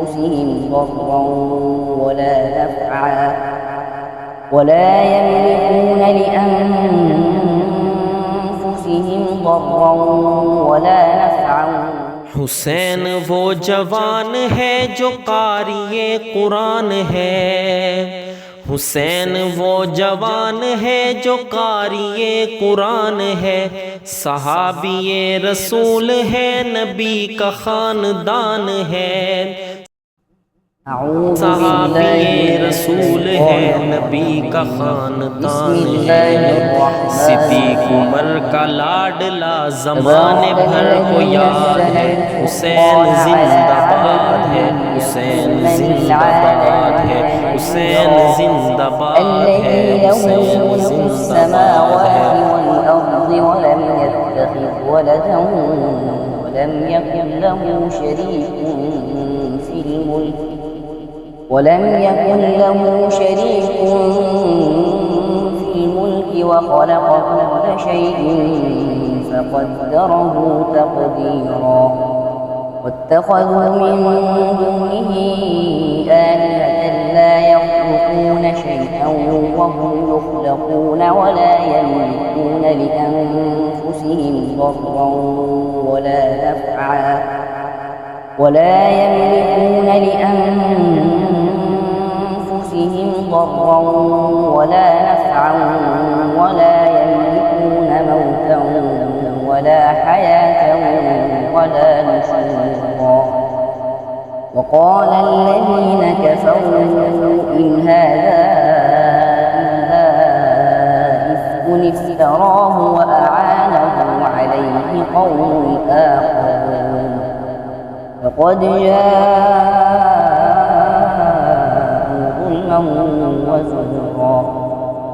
لأنفسهم ضرا ولا نفعا ولا يملكون لأنفسهم ضرا ولا نفعا हुसैन वो जवान है जो क़ारिए कुरान है। हुसैन वो जवान है जो क़ारिए कुरान है। सहाबिए रसूल है, नबी का ख़ानदान है। सहाबिए रसूल है, नबी का ख़ानदान है। सिद्दीक़ उमर का लाडला ज़माने भर को याद है। हुसैन जिंदाबाद है, हुसैन जिंदाबाद है, हुसैन जिंदाबाद है, हुसैन जिंदाबाद है। ولم يتخذ ولدا ولم يكن له شريك في الملك وخلق كل شيء فقدره تقديرا واتخذوا من دونه آلهة لا يخلقون شيئا وهم يخلقون ولا يملكون لأنفسهم ضرا ولا نفعا ولا يملكون موتا ولا حياة ولا نشورا. وقال الذين كفروا إن هذا إلا إفك افتراه وأعانه عليه قوم آخرون فقد جاءوا ظلما وزورا.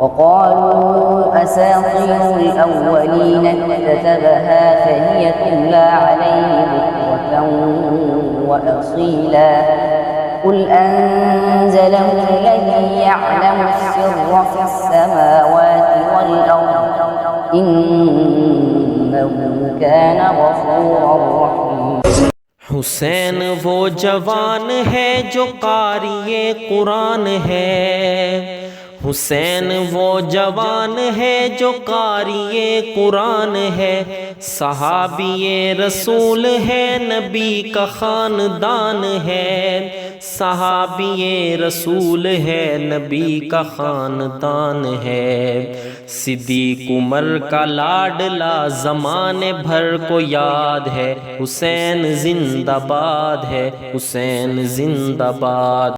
وقالوا أساطير الأولين اكتتبها فهي تملى عليه بكرة وأصيلا قل أنزله الذي يعلم السر في السماوات والأرض إنه كان غفورا رحيما. हुसैन वो जवान है जो क़ारिए कुरान है। हुसैन वो जवान है जो क़ारिए कुरान है। सहाबिए रसूल है, नबी का ख़ानदान है। सहाबिए रसूल है, नबी का ख़ानदान है। सिद्दीक़ उमर का लाडला ज़माने भर को याद है। हुसैन जिंदाबाद है, हुसैन जिंदाबाद।